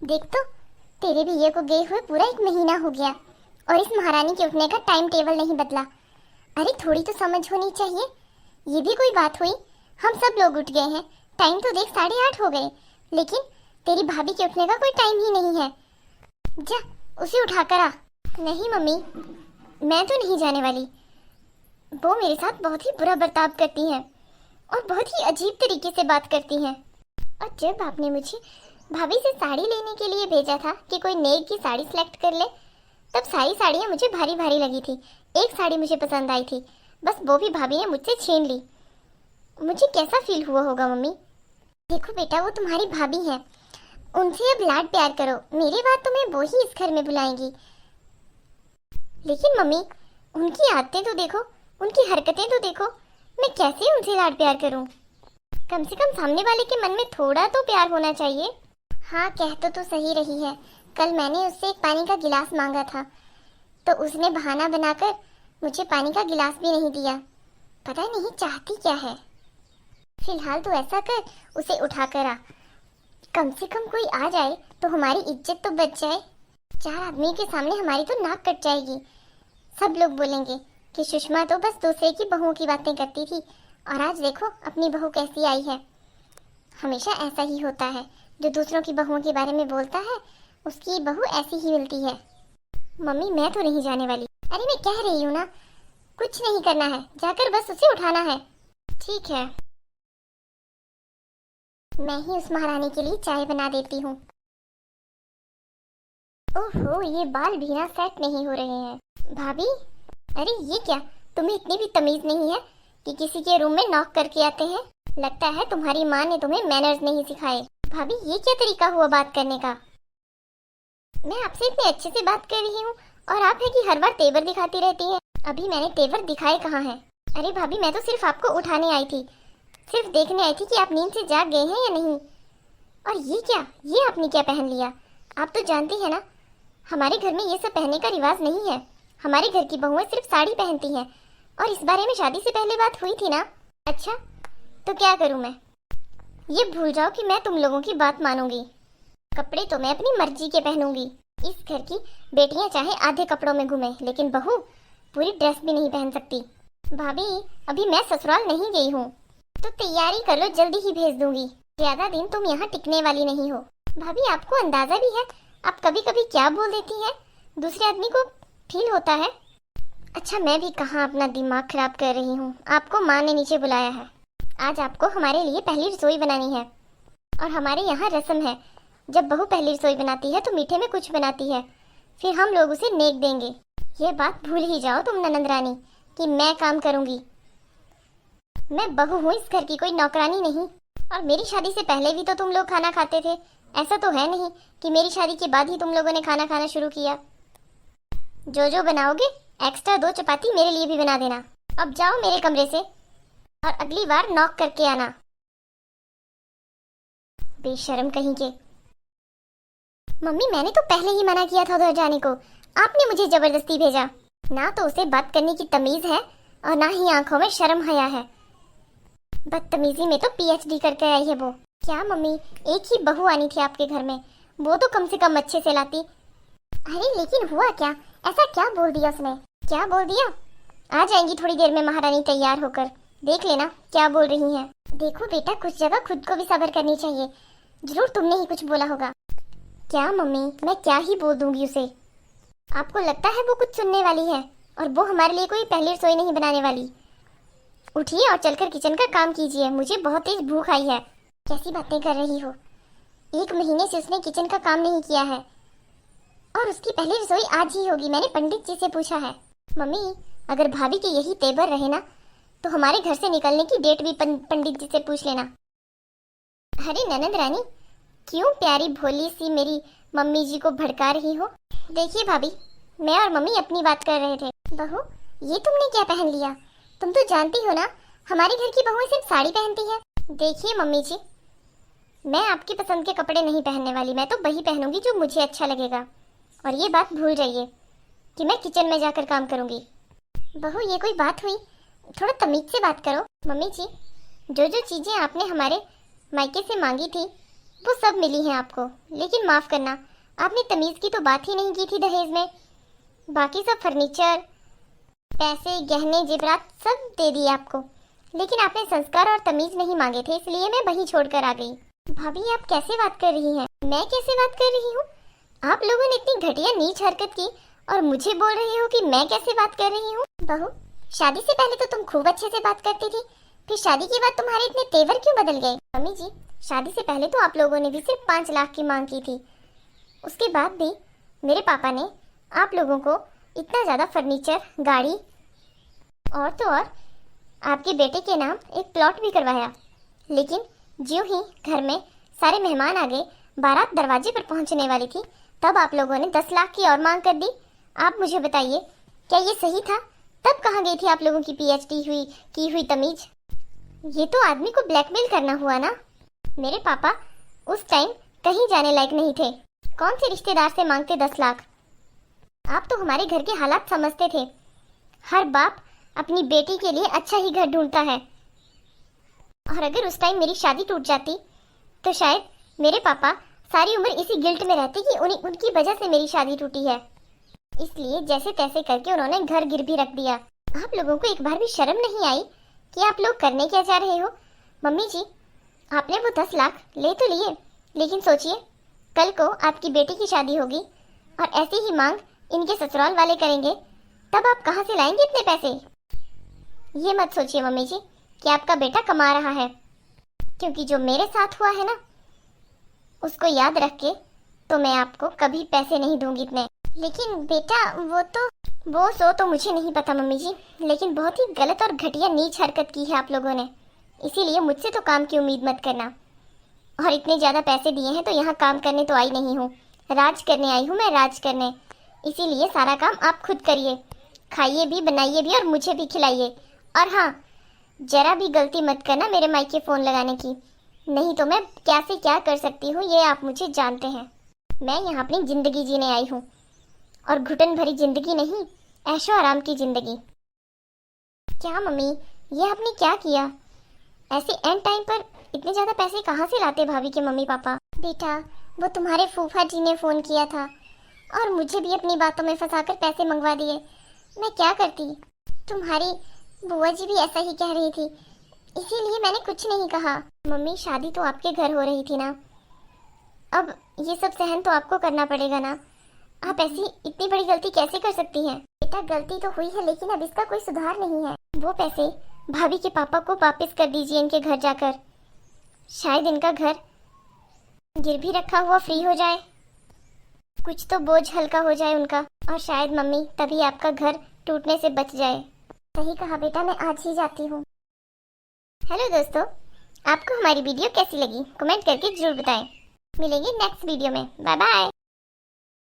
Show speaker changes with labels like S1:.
S1: देख तो, तेरे भैया को गए हुए पूरा 1 महीना हो गया और इस महारानी के उठने का टाइम टेबल नहीं बदला। अरे थोड़ी तो समझ होनी चाहिए। ये भी कोई बात हुई? हम सब लोग उठ गए हैं, टाइम तो देख 8:30 हो गए, लेकिन तेरी भाभी के उठने का कोई टाइम ही नहीं है। जा उसे उठा कर आ। नहीं मम्मी, मैं तो नहीं जाने वाली। वो मेरे साथ बहुत ही बुरा बर्ताव करती हैं और बहुत ही अजीब तरीके से बात करती हैं। और जब आपने मुझे भाभी से साड़ी लेने के लिए भेजा था कि कोई नेक की साड़ी सिलेक्ट कर ले, तब सारी साड़ियाँ मुझे भारी भारी लगी थी। एक साड़ी मुझे पसंद आई थी, बस वो भी भाभी ने मुझसे छीन ली। मुझे कैसा फील हुआ होगा मम्मी? देखो बेटा, वो तुम्हारी भाभी हैं, उनसे अब लाड प्यार करो। मेरे बाद तुम्हें वो ही इस घर में बुलाएंगी। लेकिन मम्मी, उनकी आदतें तो देखो, उनकी हरकतें तो देखो, मैं कैसे उनसे लाड प्यार करूं? कम से कम सामने वाले के मन में थोड़ा तो प्यार होना चाहिए। हाँ, कह तो सही रही है। कल मैंने उससे एक पानी का गिलास मांगा था, तो उसने बहाना बनाकर मुझे पानी का गिलास भी नहीं दिया। पता नहीं चाहती क्या है। फिलहाल तो ऐसा कर, उसे उठा कर आ। कम से कम कोई आ जाए तो हमारी इज्जत तो बच जाए। 4 आदमी के सामने हमारी तो नाक कट जाएगी। सब लोग बोलेंगे कि सुषमा तो बस दूसरे की बहुओं की बातें करती थी, और आज देखो अपनी बहू कैसी आई है। हमेशा ऐसा ही होता है, जो दूसरों की बहुओं के बारे में बोलता है उसकी बहू ऐसी ही मिलती है। मम्मी, मैं तो नहीं जाने वाली। अरे मैं कह रही हूँ ना, कुछ नहीं करना है, जाकर बस उसे उठाना है। ठीक है, मैं ही उस महारानी के लिए चाय बना देती हूँ। ओहो, ये बाल भी ना सेट नहीं हो रहे हैं। भाभी, अरे ये क्या, तुम्हें इतनी भी तमीज नहीं है कि किसी के रूम में नॉक करके आते हैं? लगता है तुम्हारी माँ ने तुम्हें मैनर्स नहीं सिखाए। भाभी, ये क्या तरीका हुआ बात करने का? मैं आपसे इतने अच्छे से बात कर रही हूँ और आप है कि हर बार तेवर दिखाती रहती है। अभी मैंने तेवर दिखाए कहाँ हैं? अरे भाभी, मैं तो सिर्फ आपको उठाने आई थी, सिर्फ देखने आई थी कि आप नींद से जाग गए हैं या नहीं। और ये क्या, ये आपने क्या पहन लिया? आप तो जानती है ना, हमारे घर में ये सब पहनने का रिवाज नहीं है। हमारे घर की बहुएं सिर्फ साड़ी पहनती हैं, और इस बारे में शादी से पहले बात हुई थी ना। अच्छा, तो क्या करूं मैं? ये भूल जाओ कि मैं तुम लोगों की बात मानूंगी। कपड़े तो मैं अपनी मर्जी के पहनूंगी। इस घर की बेटियां चाहे आधे कपड़ों में घूमे, लेकिन बहू पूरी ड्रेस भी नहीं पहन सकती। भाभी, अभी मैं ससुराल नहीं गई हूँ, तो तैयारी कर लो, जल्दी ही भेज दूंगी। ज्यादा दिन तुम यहाँ टिकने वाली नहीं हो। भाभी, आपको अंदाजा भी है आप कभी कभी क्या बोल देती हैं, दूसरे आदमी को फील होता है। अच्छा, मैं भी कहाँ अपना दिमाग खराब कर रही हूँ। आपको माँ ने नीचे बुलाया है। आज आपको हमारे लिए पहली रसोई बनानी है, और हमारे यहाँ रस्म है, जब बहू पहली रसोई बनाती है तो मीठे में कुछ बनाती है, फिर हम लोग उसे नेक देंगे। ये बात भूल ही जाओ तुम ननंद रानी कि मैं काम करूंगी। मैं बहू हूँ, इस घर की कोई नौकरानी नहीं। और मेरी शादी से पहले भी तो तुम लोग खाना खाते थे। ऐसा तो है नहीं कि मेरी शादी के बाद ही तुम लोगों ने खाना खाना शुरू किया। जो जो बनाओगे एक्स्ट्रा 2 चपाती मेरे लिए भी बना देना। अब जाओ मेरे कमरे से, और अगली बार नॉक करके आना। बेशर्म कहीं के। मम्मी, मैंने तो पहले ही मना किया था उधर जाने को, आपने मुझे जबरदस्ती भेजा। ना तो उसे बात करने की तमीज है और ना ही आंखों में शर्म हया है। बदतमीजी में तो पीएचडी करके आई है वो। क्या मम्मी, एक ही बहू आनी थी आपके घर में, वो तो कम से कम अच्छे से लाती। अरे लेकिन हुआ क्या, ऐसा क्या बोल दिया उसने? क्या बोल दिया? आ जाएंगी थोड़ी देर में महारानी तैयार होकर, देख लेना क्या बोल रही हैं। देखो बेटा, कुछ जगह खुद को भी सब्र करनी चाहिए। जरूर तुमने ही कुछ बोला होगा। क्या मम्मी, मैं क्या ही बोल दूंगी उसे? आपको लगता है वो कुछ सुनने वाली है? और वो हमारे लिए कोई पहली रसोई नहीं बनाने वाली। उठिए और चलकर किचन का काम कीजिए, मुझे बहुत तेज भूख आई है। कैसी बातें कर रही हो? 1 महीने से उसने किचन का काम नहीं किया है, और उसकी पहली रसोई आज ही होगी। मैंने पंडित जी से पूछा है। मम्मी, अगर भाभी के यही तेवर रहे ना, तो हमारे घर से निकलने की डेट भी पंडित जी से पूछ लेना। अरे ननद रानी, क्यों प्यारी भोली सी मेरी मम्मी जी को भड़का रही हो? देखिए भाभी, मैं और मम्मी अपनी बात कर रहे थे। बहू, ये तुमने क्या पहन लिया? तुम तो जानती हो ना, हमारे घर की बहुएं सिर्फ साड़ी पहनती है। देखिए मम्मी जी, मैं आपकी पसंद के कपड़े नहीं पहनने वाली, मैं तो वही पहनूंगी जो मुझे अच्छा लगेगा। और ये बात भूल जाइए कि मैं किचन में जाकर काम करूंगी। बहू, ये कोई बात हुई? थोड़ा तमीज से बात करो। मम्मी जी, जो जो चीजें आपने हमारे मायके से मांगी थी वो सब मिली हैं आपको, लेकिन माफ करना, आपने तमीज की तो बात ही नहीं की थी दहेज में। बाकी सब फर्नीचर, पैसे, गहने, जेवरात सब दे दिए आपको, लेकिन आपने संस्कार और तमीज नहीं मांगे थे, इसलिए मैं वहीं छोड़कर आ गई। भाभी आप कैसे बात कर रही हैं? मैं कैसे बात कर रही हूँ? आप लोगों ने इतनी घटिया नीच हरकत की और मुझे बोल रही हो कि मैं कैसे बात कर रही हूँ? बहू, शादी से पहले तो तुम खूब अच्छे से बात करती थी, फिर शादी के बाद तुम्हारे इतने तेवर क्यों बदल गए? मम्मी जी, शादी से पहले तो आप लोगों ने भी सिर्फ 5 लाख की मांग की थी। उसके बाद भी मेरे पापा ने आप लोगों को इतना ज़्यादा फर्नीचर, गाड़ी और तो और आपके बेटे के नाम एक प्लॉट भी करवाया। लेकिन ज्यों ही घर में सारे मेहमान आ गए, बारात दरवाजे पर पहुंचने वाली थी, तब आप लोगों ने 10 लाख की और मांग कर दी। आप मुझे बताइए, क्या ये सही था? तब कहाँ गई थी आप लोगों की पीएचडी की हुई तमीज? ये तो आदमी को ब्लैकमेल करना हुआ ना। मेरे पापा उस टाइम कहीं जाने लायक नहीं थे, कौन से रिश्तेदार से मांगते 10 लाख? आप तो हमारे घर के हालात समझते थे। हर बाप अपनी बेटी के लिए अच्छा ही घर ढूंढता है, और अगर उस टाइम मेरी शादी टूट जाती तो शायद मेरे पापा सारी उम्र इसी गिल्ट में रहते कि उनकी वजह से मेरी शादी टूटी है। इसलिए जैसे तैसे करके उन्होंने घर गिरवी रख दिया। आप लोगों को एक बार भी शर्म नहीं आई कि आप लोग करने क्या जा रहे हो? मम्मी जी, आपने वो 10 लाख ले तो लिए, लेकिन सोचिए कल को आपकी बेटी की शादी होगी और ऐसी ही मांग इनके ससुराल वाले करेंगे, तब आप कहाँ से लाएंगे इतने पैसे? ये मत सोचिए मम्मी जी कि आपका बेटा कमा रहा है, क्योंकि जो मेरे साथ हुआ है ना, उसको याद रख के तो मैं आपको कभी पैसे नहीं दूंगी इतने। लेकिन बेटा वो सो तो मुझे नहीं पता मम्मी जी, लेकिन बहुत ही गलत और घटिया नीच हरकत की है आप लोगों ने, इसीलिए मुझसे तो काम की उम्मीद मत करना। और इतने ज़्यादा पैसे दिए हैं तो यहाँ काम करने तो आई नहीं हूँ, राज करने आई हूँ मैं, राज करने। इसीलिए सारा काम आप खुद करिए, खाइए भी, बनाइए भी और मुझे भी खिलाइए। और हाँ, जरा भी गलती मत करना मेरे मायके फ़ोन लगाने की, नहीं तो मैं क्या से क्या कर सकती हूँ ये आप मुझे जानते हैं। मैं यहाँ अपनी ज़िंदगी जीने आई हूँ, और घुटन भरी ज़िंदगी नहीं, ऐशो आराम की ज़िंदगी। क्या मम्मी, ये आपने क्या किया? ऐसे एंड टाइम पर इतने ज़्यादा पैसे कहाँ से लाते भाभी के मम्मी पापा? बेटा, वो तुम्हारे फूफा जी ने फ़ोन किया था और मुझे भी अपनी बातों में फंसाकर पैसे मंगवा दिए। मैं क्या करती? तुम्हारी बुआ जी भी ऐसा ही कह रही थी, इसीलिए मैंने कुछ नहीं कहा। मम्मी, शादी तो आपके घर हो रही थी ना, अब ये सब सहन तो आपको करना पड़ेगा ना। आप ऐसी इतनी बड़ी गलती कैसे कर सकती हैं? बेटा, गलती तो हुई है, लेकिन अब इसका कोई सुधार नहीं है। वो पैसे भाभी के पापा को वापस कर दीजिए इनके घर जाकर, शायद इनका घर गिरवी रखा हुआ फ्री हो जाए, कुछ तो बोझ हल्का हो जाए उनका, और शायद मम्मी तभी आपका घर टूटने से बच जाए। सही कहा बेटा, मैं आज ही जाती हूँ। हेलो दोस्तों, आपको हमारी वीडियो कैसी लगी कमेंट करके जरूर बताएं। मिलेंगे नेक्स्ट वीडियो में। Bye bye.